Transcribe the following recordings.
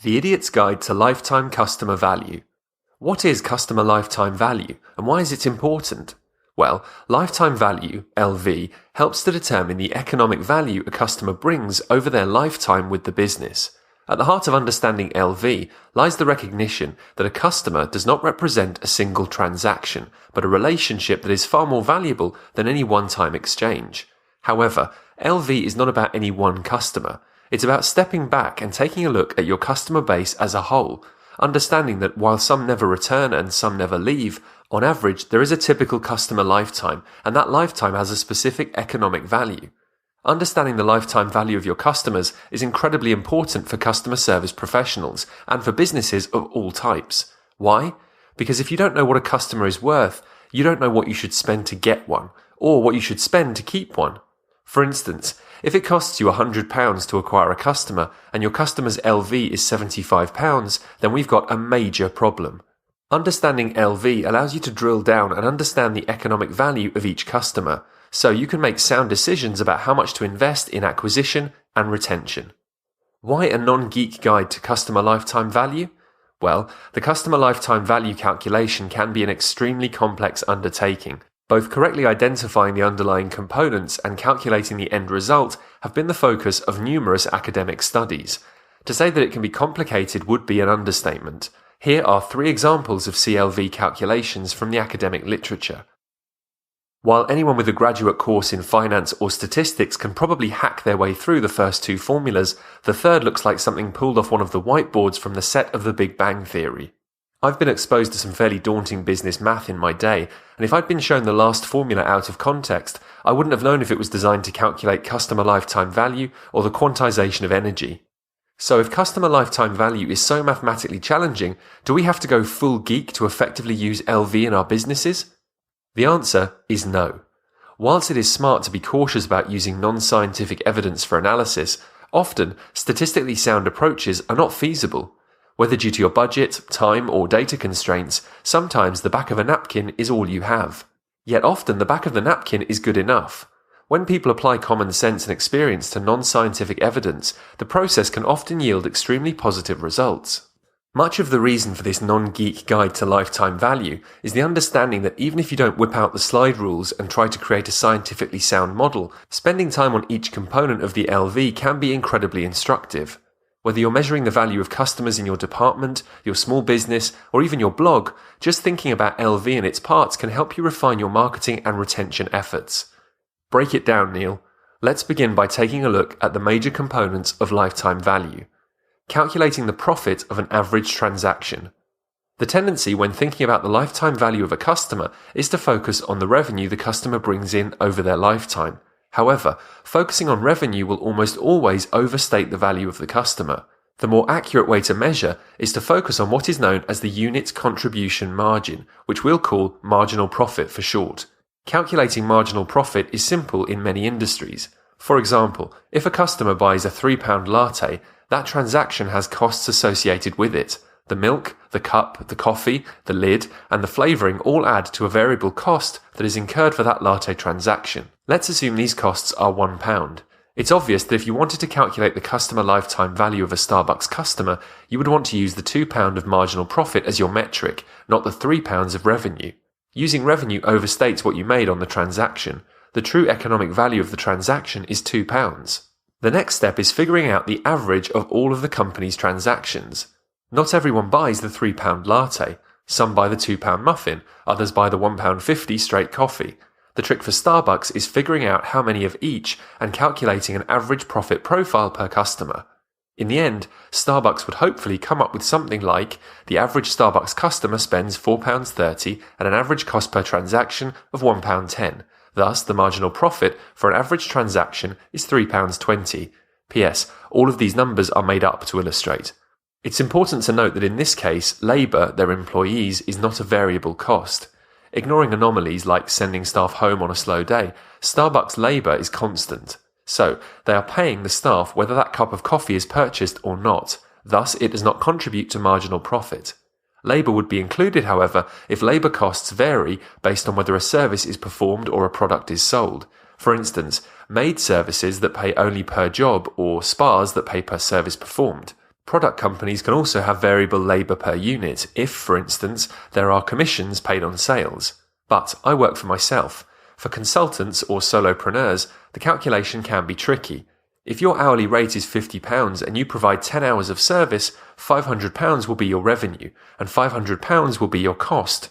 The Idiot's Guide to Lifetime Customer Value. What is customer lifetime value and why is it important? Well, lifetime value, LV, helps to determine the economic value a customer brings over their lifetime with the business. At the heart of understanding LV lies the recognition that a customer does not represent a single transaction, but a relationship that is far more valuable than any one-time exchange. However, LV is not about any one customer. It's about stepping back and taking a look at your customer base as a whole, understanding that while some never return and some never leave, on average there is a typical customer lifetime, and that lifetime has a specific economic value. Understanding the lifetime value of your customers is incredibly important for customer service professionals and for businesses of all types. Why? Because if you don't know what a customer is worth, you don't know what you should spend to get one, or what you should spend to keep one. For instance, if it costs you £100 to acquire a customer and your customer's LV is £75, then we've got a major problem. Understanding LV allows you to drill down and understand the economic value of each customer, so you can make sound decisions about how much to invest in acquisition and retention. Why a non-geek guide to customer lifetime value? Well, the customer lifetime value calculation can be an extremely complex undertaking. Both correctly identifying the underlying components and calculating the end result have been the focus of numerous academic studies. To say that it can be complicated would be an understatement. Here are 3 examples of CLV calculations from the academic literature. While anyone with a graduate course in finance or statistics can probably hack their way through the first 2 formulas, the third looks like something pulled off one of the whiteboards from the set of The Big Bang Theory. I've been exposed to some fairly daunting business math in my day, and if I'd been shown the last formula out of context, I wouldn't have known if it was designed to calculate customer lifetime value or the quantization of energy. So if customer lifetime value is so mathematically challenging, do we have to go full geek to effectively use LV in our businesses? The answer is no. Whilst it is smart to be cautious about using non-scientific evidence for analysis, often statistically sound approaches are not feasible. Whether due to your budget, time, or data constraints, sometimes the back of a napkin is all you have. Yet often the back of the napkin is good enough. When people apply common sense and experience to non-scientific evidence, the process can often yield extremely positive results. Much of the reason for this non-geek guide to lifetime value is the understanding that even if you don't whip out the slide rules and try to create a scientifically sound model, spending time on each component of the LV can be incredibly instructive. Whether you're measuring the value of customers in your department, your small business, or even your blog, just thinking about LV and its parts can help you refine your marketing and retention efforts. Break it down, Neil. Let's begin by taking a look at the major components of lifetime value. Calculating the profit of an average transaction. The tendency when thinking about the lifetime value of a customer is to focus on the revenue the customer brings in over their lifetime. However, focusing on revenue will almost always overstate the value of the customer. The more accurate way to measure is to focus on what is known as the unit contribution margin, which we'll call marginal profit for short. Calculating marginal profit is simple in many industries. For example, if a customer buys a £3 latte, that transaction has costs associated with it. The milk, the cup, the coffee, the lid, and the flavouring all add to a variable cost that is incurred for that latte transaction. Let's assume these costs are £1. It's obvious that if you wanted to calculate the customer lifetime value of a Starbucks customer, you would want to use the £2 of marginal profit as your metric, not the £3 of revenue. Using revenue overstates what you made on the transaction. The true economic value of the transaction is £2. The next step is figuring out the average of all of the company's transactions. Not everyone buys the £3 latte. Some buy the £2 muffin, others buy the £1.50 straight coffee. The trick for Starbucks is figuring out how many of each and calculating an average profit profile per customer. In the end, Starbucks would hopefully come up with something like the average Starbucks customer spends £4.30 at an average cost per transaction of £1.10. Thus, the marginal profit for an average transaction is £3.20. P.S. All of these numbers are made up to illustrate. It's important to note that in this case, labour, their employees, is not a variable cost. Ignoring anomalies like sending staff home on a slow day, Starbucks labour is constant. So, they are paying the staff whether that cup of coffee is purchased or not. Thus, it does not contribute to marginal profit. Labour would be included, however, if labour costs vary based on whether a service is performed or a product is sold. For instance, maid services that pay only per job or spas that pay per service performed. Product companies can also have variable labour per unit if, for instance, there are commissions paid on sales. But I work for myself. For consultants or solopreneurs, the calculation can be tricky. If your hourly rate is £50 and you provide 10 hours of service, £500 will be your revenue and £500 will be your cost.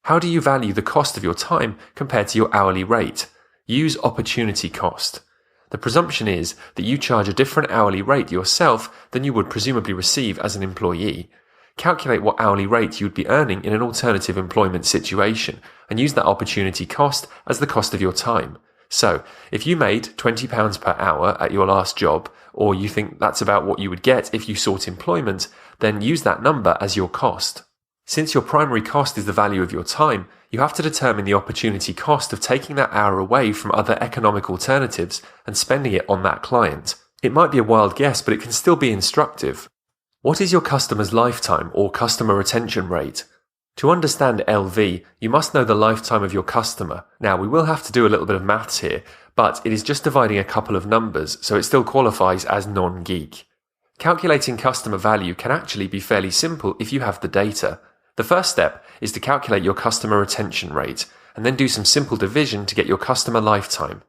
How do you value the cost of your time compared to your hourly rate? Use opportunity cost. The presumption is that you charge a different hourly rate yourself than you would presumably receive as an employee. Calculate what hourly rate you would be earning in an alternative employment situation and use that opportunity cost as the cost of your time. So, if you made £20 per hour at your last job, or you think that's about what you would get if you sought employment, then use that number as your cost. Since your primary cost is the value of your time, you have to determine the opportunity cost of taking that hour away from other economic alternatives and spending it on that client. It might be a wild guess, but it can still be instructive. What is your customer's lifetime or customer retention rate? To understand LV, you must know the lifetime of your customer. Now, we will have to do a little bit of maths here, but it is just dividing a couple of numbers, so it still qualifies as non-geek. Calculating customer value can actually be fairly simple if you have the data. The first step is to calculate your customer retention rate, and then do some simple division to get your customer lifetime.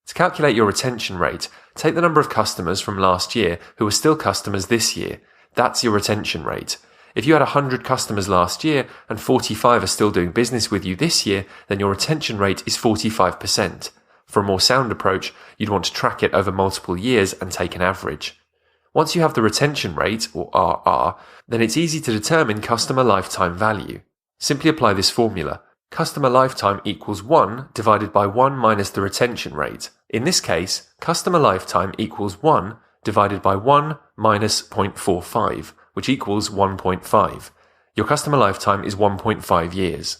To calculate your retention rate, take the number of customers from last year who are still customers this year. That's your retention rate. If you had 100 customers last year and 45 are still doing business with you this year, then your retention rate is 45%. For a more sound approach, you'd want to track it over multiple years and take an average. Once you have the retention rate, or RR, then it's easy to determine customer lifetime value. Simply apply this formula. Customer lifetime equals 1 divided by 1 minus the retention rate. In this case, customer lifetime equals 1 divided by 1 minus 0.45, which equals 1.5. Your customer lifetime is 1.5 years.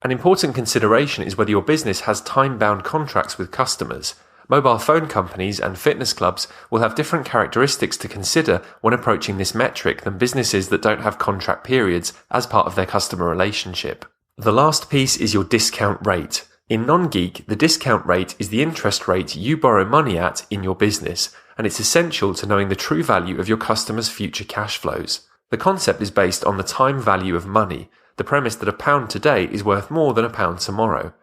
An important consideration is whether your business has time-bound contracts with customers. Mobile phone companies and fitness clubs will have different characteristics to consider when approaching this metric than businesses that don't have contract periods as part of their customer relationship. The last piece is your discount rate. In non-geek, the discount rate is the interest rate you borrow money at in your business, and it's essential to knowing the true value of your customers' future cash flows. The concept is based on the time value of money, the premise that £1 today is worth more than £1 tomorrow.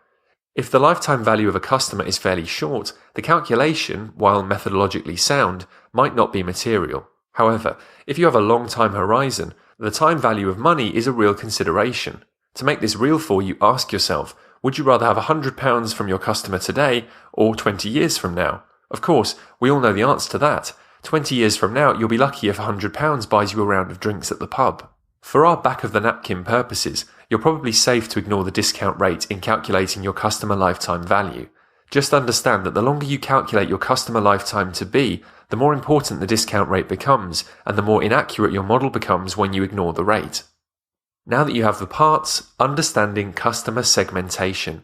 If the lifetime value of a customer is fairly short, the calculation, while methodologically sound, might not be material. However, if you have a long time horizon, the time value of money is a real consideration. To make this real for you, ask yourself, would you rather have £100 from your customer today or 20 years from now? Of course, we all know the answer to that. 20 years from now, you'll be lucky if £100 buys you a round of drinks at the pub. For our back-of-the-napkin purposes, you're probably safe to ignore the discount rate in calculating your customer lifetime value. Just understand that the longer you calculate your customer lifetime to be, the more important the discount rate becomes, and the more inaccurate your model becomes when you ignore the rate. Now that you have the parts, understanding customer segmentation.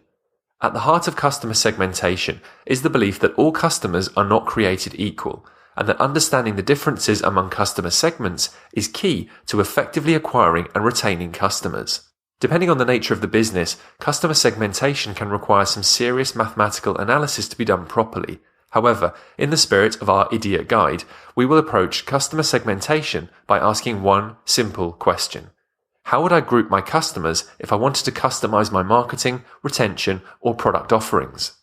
At the heart of customer segmentation is the belief that all customers are not created equal, and that understanding the differences among customer segments is key to effectively acquiring and retaining customers. Depending on the nature of the business, customer segmentation can require some serious mathematical analysis to be done properly. However, in the spirit of our idiot guide, we will approach customer segmentation by asking one simple question. How would I group my customers if I wanted to customize my marketing, retention, or product offerings?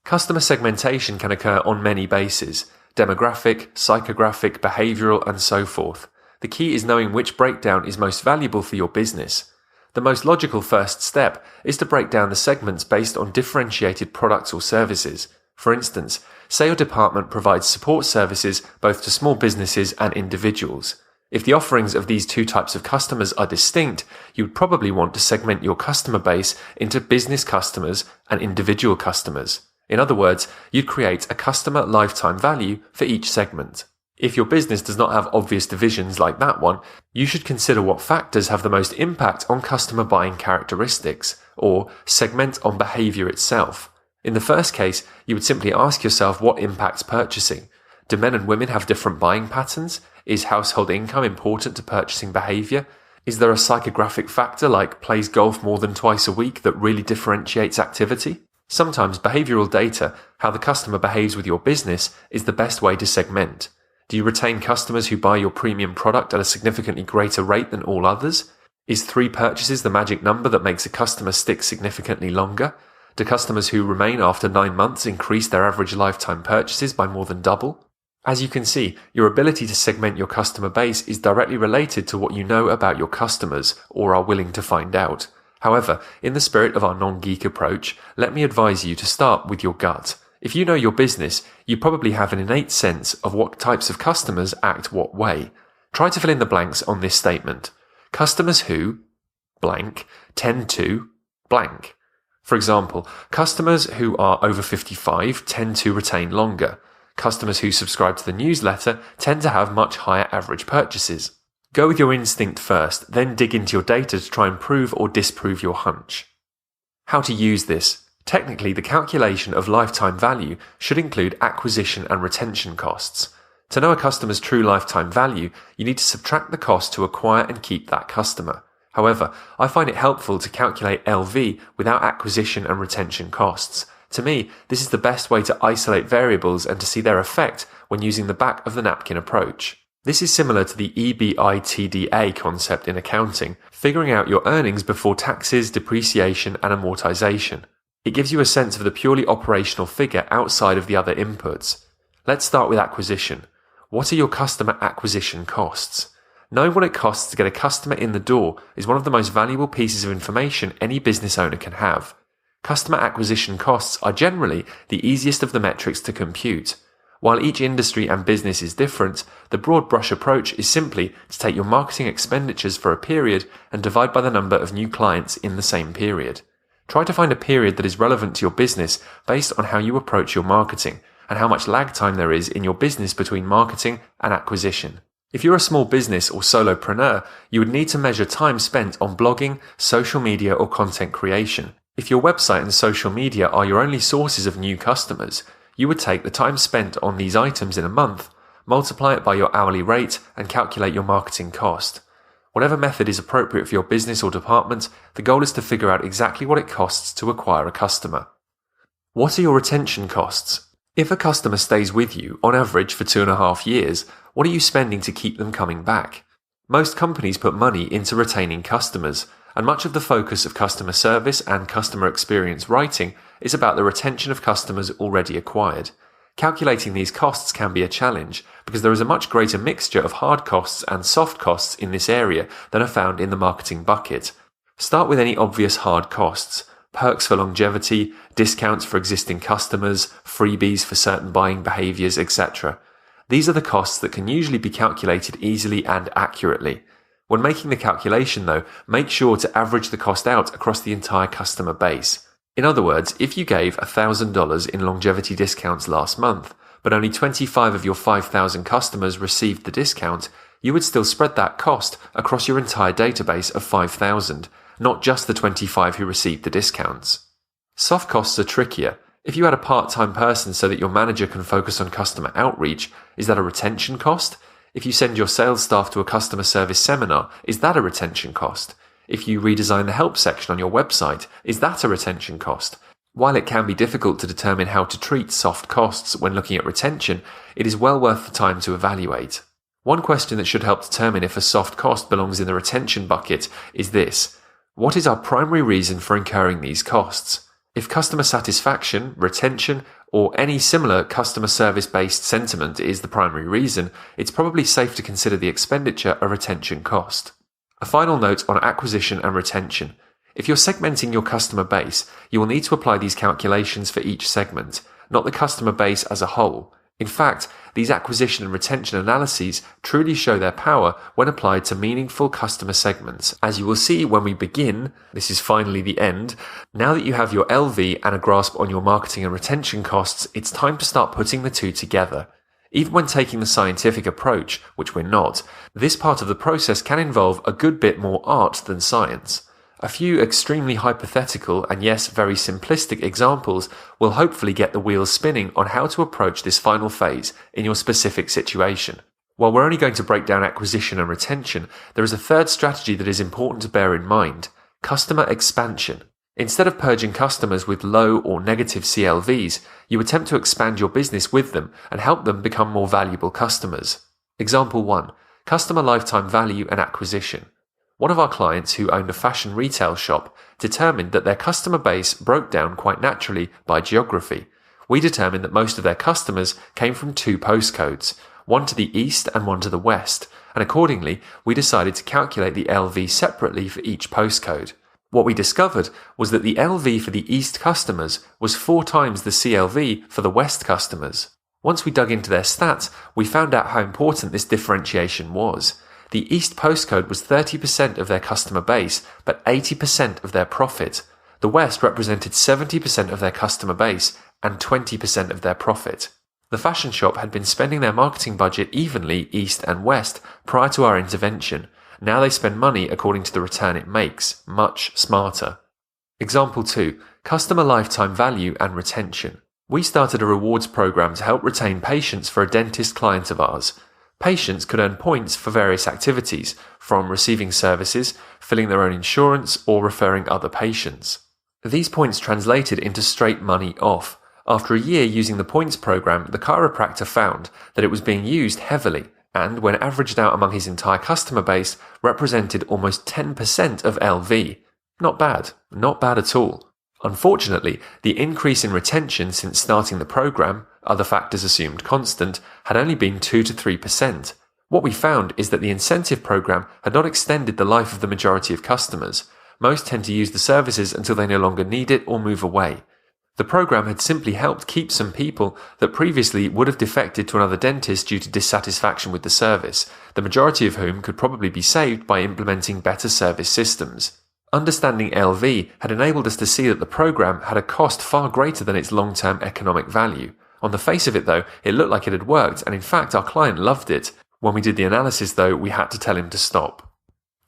Customer segmentation can occur on many bases: demographic, psychographic, behavioral, and so forth. The key is knowing which breakdown is most valuable for your business. The most logical first step is to break down the segments based on differentiated products or services. For instance, say your department provides support services both to small businesses and individuals. If the offerings of these two types of customers are distinct, you would probably want to segment your customer base into business customers and individual customers. In other words, you'd create a customer lifetime value for each segment. If your business does not have obvious divisions like that one, you should consider what factors have the most impact on customer buying characteristics, or segment on behavior itself. In the first case, you would simply ask yourself what impacts purchasing. Do men and women have different buying patterns? Is household income important to purchasing behavior? Is there a psychographic factor like plays golf more than twice a week that really differentiates activity? Sometimes behavioral data, how the customer behaves with your business, is the best way to segment. Do you retain customers who buy your premium product at a significantly greater rate than all others? Is 3 purchases the magic number that makes a customer stick significantly longer? Do customers who remain after 9 months increase their average lifetime purchases by more than double? As you can see, your ability to segment your customer base is directly related to what you know about your customers or are willing to find out. However, in the spirit of our non-geek approach, let me advise you to start with your gut. If you know your business, you probably have an innate sense of what types of customers act what way. Try to fill in the blanks on this statement. Customers who, blank, tend to, blank. For example, customers who are over 55 tend to retain longer. Customers who subscribe to the newsletter tend to have much higher average purchases. Go with your instinct first, then dig into your data to try and prove or disprove your hunch. How to use this? Technically, the calculation of lifetime value should include acquisition and retention costs. To know a customer's true lifetime value, you need to subtract the cost to acquire and keep that customer. However, I find it helpful to calculate LV without acquisition and retention costs. To me, this is the best way to isolate variables and to see their effect when using the back of the napkin approach. This is similar to the EBITDA concept in accounting, figuring out your earnings before taxes, depreciation, and amortization. It gives you a sense of the purely operational figure outside of the other inputs. Let's start with acquisition. What are your customer acquisition costs? Knowing what it costs to get a customer in the door is one of the most valuable pieces of information any business owner can have. Customer acquisition costs are generally the easiest of the metrics to compute. While each industry and business is different, the broad brush approach is simply to take your marketing expenditures for a period and divide by the number of new clients in the same period. Try to find a period that is relevant to your business based on how you approach your marketing and how much lag time there is in your business between marketing and acquisition. If you're a small business or solopreneur, you would need to measure time spent on blogging, social media, or content creation. If your website and social media are your only sources of new customers, you would take the time spent on these items in a month, multiply it by your hourly rate, and calculate your marketing cost. Whatever method is appropriate for your business or department, the goal is to figure out exactly what it costs to acquire a customer. What are your retention costs? If a customer stays with you, on average, for 2.5 years, what are you spending to keep them coming back? Most companies put money into retaining customers, and much of the focus of customer service and customer experience writing is about the retention of customers already acquired. Calculating these costs can be a challenge because there is a much greater mixture of hard costs and soft costs in this area than are found in the marketing bucket. Start with any obvious hard costs: perks for longevity, discounts for existing customers, freebies for certain buying behaviors, etc. These are the costs that can usually be calculated easily and accurately. When making the calculation, though, make sure to average the cost out across the entire customer base. In other words, if you gave $1,000 in longevity discounts last month, but only 25 of your 5,000 customers received the discount, you would still spread that cost across your entire database of 5,000, not just the 25 who received the discounts. Soft costs are trickier. If you had a part-time person so that your manager can focus on customer outreach, is that a retention cost? If you send your sales staff to a customer service seminar, is that a retention cost? If you redesign the help section on your website, is that a retention cost? While it can be difficult to determine how to treat soft costs when looking at retention, it is well worth the time to evaluate. One question that should help determine if a soft cost belongs in the retention bucket is this: what is our primary reason for incurring these costs? If customer satisfaction, retention, or any similar customer service-based sentiment is the primary reason, it's probably safe to consider the expenditure a retention cost. A final note on acquisition and retention. If you're segmenting your customer base, you will need to apply these calculations for each segment, not the customer base as a whole. In fact, these acquisition and retention analyses truly show their power when applied to meaningful customer segments. As you will see when we begin, this is finally the end. Now that you have your LV and a grasp on your marketing and retention costs, it's time to start putting the two together. Even when taking the scientific approach, which we're not, this part of the process can involve a good bit more art than science. A few extremely hypothetical and yes, very simplistic examples will hopefully get the wheels spinning on how to approach this final phase in your specific situation. While we're only going to break down acquisition and retention, there is a third strategy that is important to bear in mind: customer expansion. Instead of purging customers with low or negative CLVs, you attempt to expand your business with them and help them become more valuable customers. Example 1. Customer lifetime value and acquisition. One of our clients who owned a fashion retail shop determined that their customer base broke down quite naturally by geography. We determined that most of their customers came from 2 postcodes, one to the east and one to the west, and accordingly, we decided to calculate the LV separately for each postcode. What we discovered was that the LV for the east customers was 4 times the CLV for the west customers. Once we dug into their stats, we found out how important this differentiation was. The east postcode was 30% of their customer base, but 80% of their profit. The west represented 70% of their customer base and 20% of their profit. The fashion shop had been spending their marketing budget evenly east and west prior to our intervention. Now they spend money according to the return it makes, much smarter. Example 2. Customer lifetime value and retention. We started a rewards program to help retain patients for a dentist client of ours. Patients could earn points for various activities, from receiving services, filling their own insurance, or referring other patients. These points translated into straight money off. After a year using the points program, the chiropractor found that it was being used heavily, and when averaged out among his entire customer base, represented almost 10% of LV. Not bad at all. Unfortunately, the increase in retention since starting the program, other factors assumed constant, had only been 2 to 3%. What we found is that the incentive program had not extended the life of the majority of customers. Most tend to use the services until they no longer need it or move away. The program had simply helped keep some people that previously would have defected to another dentist due to dissatisfaction with the service, the majority of whom could probably be saved by implementing better service systems. Understanding LV had enabled us to see that the program had a cost far greater than its long-term economic value. On the face of it though, it looked like it had worked, and in fact our client loved it. When we did the analysis though, we had to tell him to stop.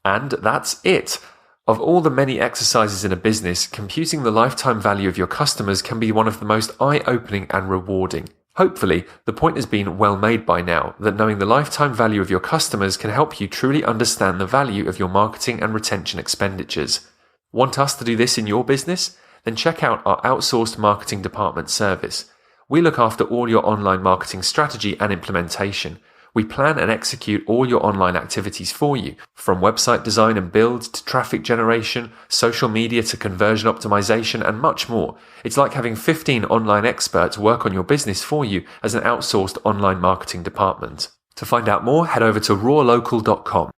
And that's it! Of all the many exercises in a business, computing the lifetime value of your customers can be one of the most eye-opening and rewarding. Hopefully, the point has been well made by now that knowing the lifetime value of your customers can help you truly understand the value of your marketing and retention expenditures. Want us to do this in your business? Then check out our outsourced marketing department service. We look after all your online marketing strategy and implementation. We plan and execute all your online activities for you, from website design and build to traffic generation, social media to conversion optimization, and much more. It's like having 15 online experts work on your business for you as an outsourced online marketing department. To find out more, head over to rawlocal.com.